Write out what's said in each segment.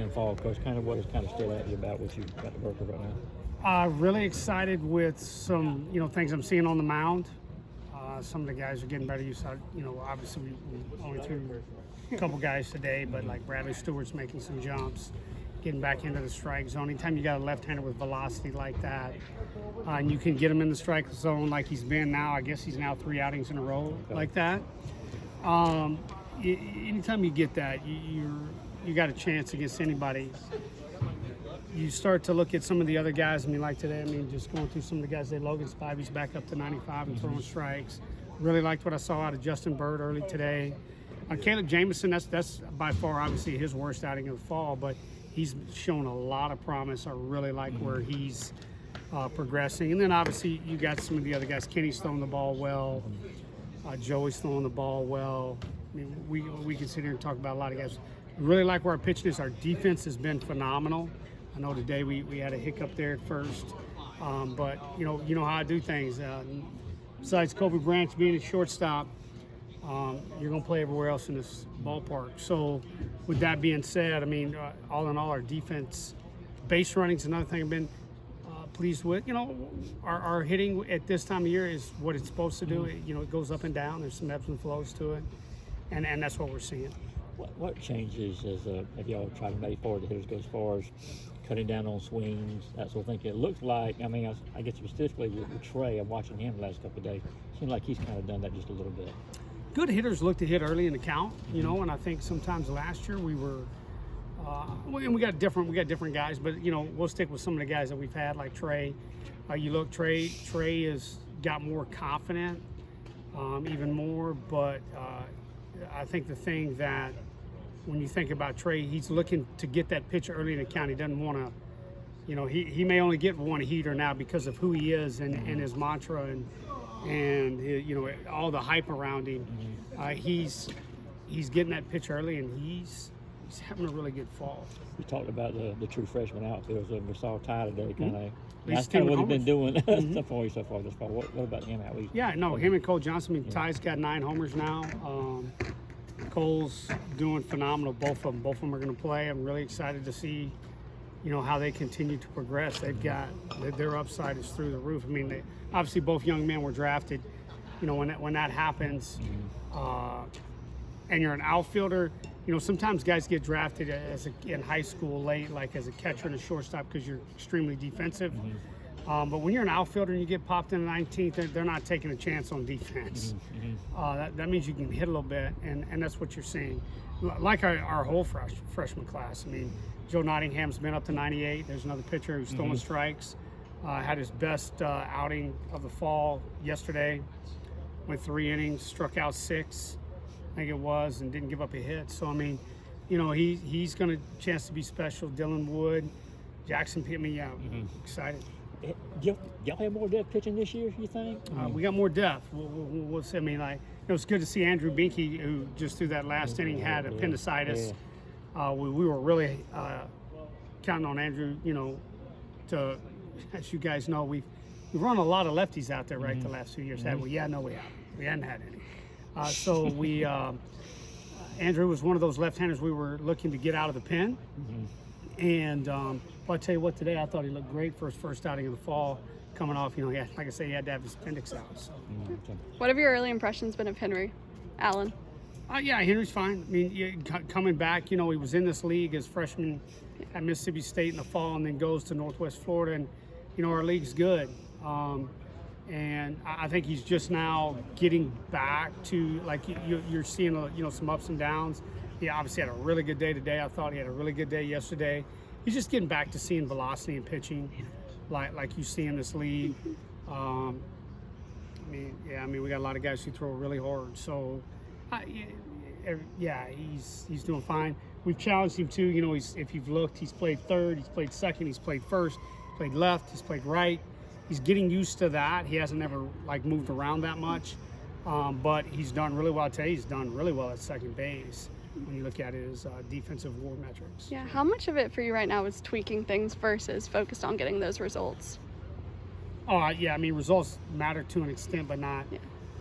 in fall, Coach? Kind of what has kind of stood out to you about what you've got to work with right now? Really excited with some, things I'm seeing on the mound. Some of the guys are getting better. Obviously we only threw a couple guys today, but like Bradley Stewart's making some jumps, getting back into the strike zone. Anytime you got a left-hander with velocity like that, and you can get him in the strike zone like he's been now, I guess he's now 3 outings in a row like that. Anytime you get that, you got a chance against anybody. You start to look at some of the other guys. Like today, just going through some of the guys today. Logan Spivey's back up to 95 and throwing strikes. Really liked what I saw out of Justin Bird early today. Caleb Jamison, that's by far obviously his worst outing of the fall, but he's shown a lot of promise. I really like where he's progressing. And then obviously you got some of the other guys. Kenny's throwing the ball well. Joey's throwing the ball well. We can sit here and talk about a lot of guys. Really like where our pitching is. Our defense has been phenomenal. I know today we had a hiccup there at first, but you know how I do things. Besides Kobe Branch being a shortstop, you're going to play everywhere else in this ballpark. So with that being said, all in all, our defense, base running is another thing I've been pleased with. Our hitting at this time of year is what it's supposed to do. It goes up and down. There's some ebbs and flows to it, and that's what we're seeing. What changes have y'all tried to make forward the hitters go as far as cutting down on swings, that sort of thing? It looks like, I guess specifically with Trey, I'm watching him the last couple of days. Seems like he's kind of done that just a little bit. Good hitters look to hit early in the count, and I think sometimes last year we were, and we got different guys, but we'll stick with some of the guys that we've had, like Trey. You look, Trey has got more confident, even more, but I think the thing that when you think about Trey, he's looking to get that pitch early in the count. He doesn't want to, he may only get one heater now because of who he is and his mantra and all the hype around him. He's getting that pitch early, and he's having a really good fall. We talked about the true freshman outfield. So we saw Ty today, kind of. Mm-hmm. That's kind of what he's been doing so far this fall. What about him? Him and Cole Johnson. Ty's got 9 homers now. Cole's doing phenomenal. Both of them are going to play. I'm really excited to see, how they continue to progress. They've got their upside is through the roof. Obviously both young men were drafted. When that happens, and you're an outfielder, sometimes guys get drafted in high school late, like as a catcher and a shortstop, because you're extremely defensive. But when you're an outfielder and you get popped in the 19th, they're not taking a chance on defense. That means you can hit a little bit, and that's what you're seeing. Like our whole freshman class. Joe Nottingham's been up to 98. There's another pitcher who's throwing strikes. Had his best outing of the fall yesterday. Went 3 innings, struck out 6, I think it was, and didn't give up a hit. So, he's going to chance to be special. Dylan Wood, Jackson Pitt, excited. Y'all have more depth pitching this year, you think? We got more depth. We'll see. It was good to see Andrew Binke, who just through that last inning had appendicitis. We were really counting on Andrew, to, as you guys know, we've run a lot of lefties out there, right, the last 2 years, haven't we? Yeah, no, we haven't. We hadn't had any. So we, Andrew was one of those left-handers we were looking to get out of the pen. And I'll tell you what, today I thought he looked great for his first outing of the fall, coming off, like I say, he had to have his appendix out. So. What have your early impressions been of Henry Allen? Henry's fine. Coming back, he was in this league as freshman at Mississippi State in the fall, and then goes to Northwest Florida, and our league's good. And I think he's just now getting back to, like, you're seeing some ups and downs. He obviously had a really good day today. I thought he had a really good day yesterday. He's just getting back to seeing velocity and pitching like you see in this league. We got a lot of guys who throw really hard. So, he's doing fine. We've challenged him too. If you've looked, he's played third, he's played second, he's played first, played left, he's played right. He's getting used to that. He hasn't ever moved around that much, but he's done really well today. He's done really well at second base when you look at his defensive WAR metrics. Yeah, how much of it for you right now is tweaking things versus focused on getting those results? Results matter to an extent, but not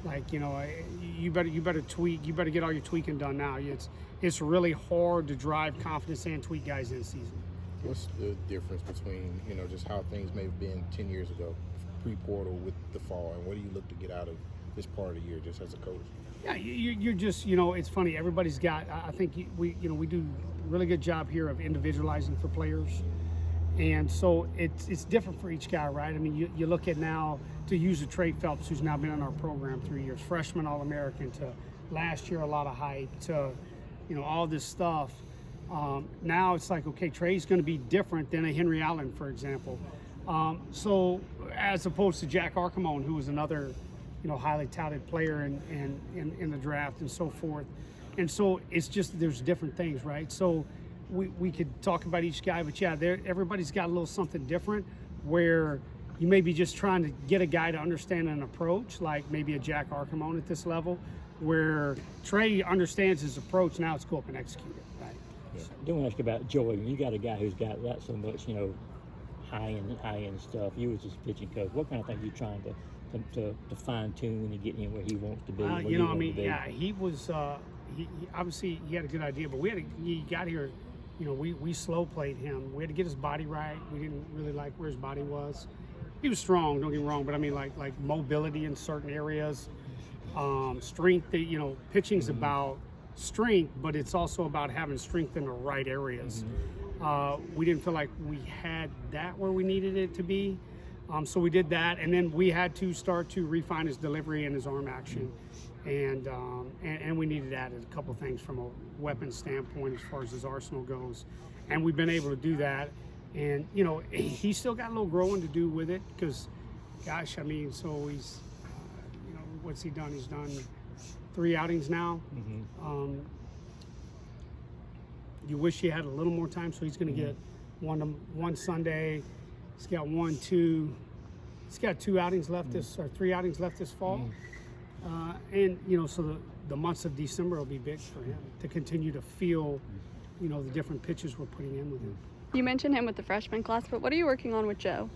Like, you better tweak. You better get all your tweaking done now. It's really hard to drive confidence and tweak guys in season. What's the difference between, just how things may have been 10 years ago, pre-portal with the fall, and what do you look to get out of this part of the year just as a coach? Yeah, you're just, it's funny. Everybody's got, I think we do a really good job here of individualizing for players. And so it's different for each guy, right? I mean, you look at now, to use a Trey Phelps, who's now been in our program 3 years, freshman All-American, to last year a lot of hype, to, all this stuff. Now it's like, okay, Trey's going to be different than a Henry Allen, for example. So as opposed to Jack Archimon, who was another, highly touted player in the draft and so forth. And so it's just, there's different things, right? So we could talk about each guy, but yeah, everybody's got a little something different where you may be just trying to get a guy to understand an approach, like maybe a Jack Archimon at this level, where Trey understands his approach, now it's go up and execute it, right? Yeah. I do want to ask you about Joey. You got a guy who's got that so much, high-end stuff. You was just pitching coach. What kind of things are you trying to fine-tune and get him where he wants to be? He was, he obviously he had a good idea, but he got here, we slow played him. We had to get his body right. We didn't really like where his body was. He was strong, don't get me wrong, but I mean like mobility in certain areas, strength. Pitching's about strength, but it's also about having strength in the right areas. We didn't feel like we had that where we needed it to be, so we did that, and then we had to start to refine his delivery and his arm action, and we needed to add a couple things from a weapon standpoint as far as his arsenal goes, and we've been able to do that. And he's still got a little growing to do with it because, gosh, I mean, so he's, what's he done? He's done 3 outings now. You wish he had a little more time, so he's going to get one Sunday. He's got 1, 2. He's got 2 outings left or 3 outings left this fall. And so the months of December will be big for him to continue to feel, the different pitches we're putting in with him. You mentioned him with the freshman class, but what are you working on with Joe?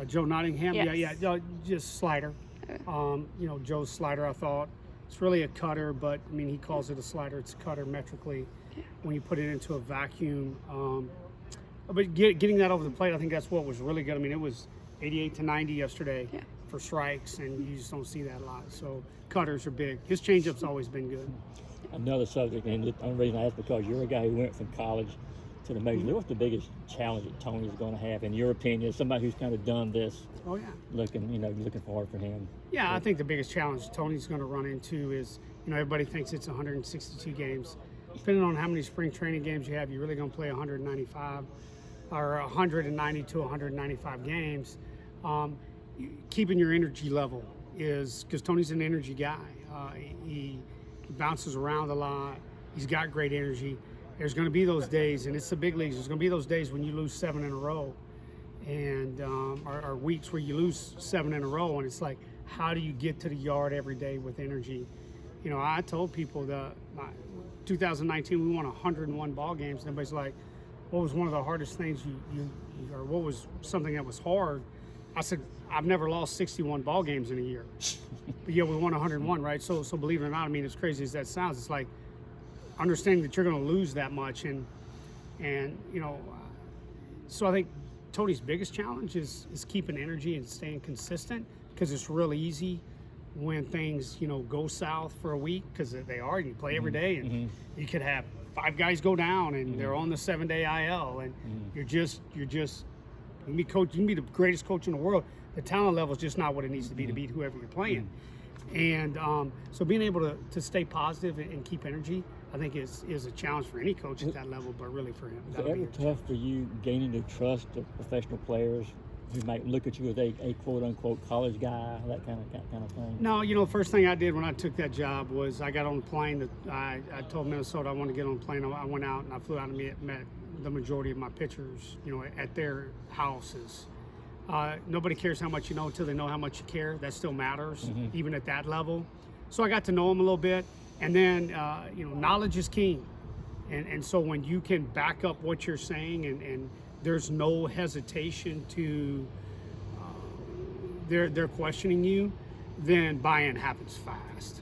Joe Nottingham, Yes. Just slider. Okay. Joe's slider, I thought it's really a cutter, but I mean he calls it a slider. It's a cutter metrically when you put it into a vacuum. But getting that over the plate, I think that's what was really good. I mean, it was 88 to 90 yesterday for strikes, and you just don't see that a lot. So cutters are big. His changeup's always been good. Another subject, and the only reason I asked because you're a guy who went from college to the major league. What's the biggest challenge that Tony's going to have, in your opinion, somebody who's kind of done this? Oh yeah. Looking forward for him. Yeah, I think the biggest challenge Tony's going to run into is, everybody thinks it's 162 games. Depending on how many spring training games you have, you're really going to play 195 or 190 to 195 games. Keeping your energy level is, because Tony's an energy guy. He bounces around a lot. He's got great energy. There's going to be those days, and it's the big leagues. There's going to be those days when you lose 7 in a row, and or weeks where you lose 7 in a row, and it's like, how do you get to the yard every day with energy? I told people that 2019 we won 101 ball games, and everybody's like, what was one of the hardest things or what was something that was hard? I said, I've never lost 61 ball games in a year. But yeah, we won 101, right? So believe it or not, I mean, as crazy as that sounds, it's like understanding that you're going to lose that much, and so I think Tony's biggest challenge is keeping energy and staying consistent, because it's real easy when things go south for a week, because they are. You play every day, and you could have 5 guys go down, and they're on the 7-day IL, and you can be coach. You can be the greatest coach in the world. The talent level is just not what it needs to be to beat whoever you're playing. And so being able to stay positive and keep energy, I think is a challenge for any coach at that level, but really for him. Is it ever tough for you gaining the trust of professional players who might look at you as a quote-unquote college guy, that kind of thing? No, first thing I did when I took that job was I got on the plane. I told Minnesota I wanted to get on the plane. I went out and I flew out and met the majority of my pitchers, at their houses. Nobody cares how much you know until they know how much you care. That still matters, even at that level. So I got to know them a little bit. And then, knowledge is king. And so when you can back up what you're saying and there's no hesitation to, they're questioning you, then buy-in happens fast.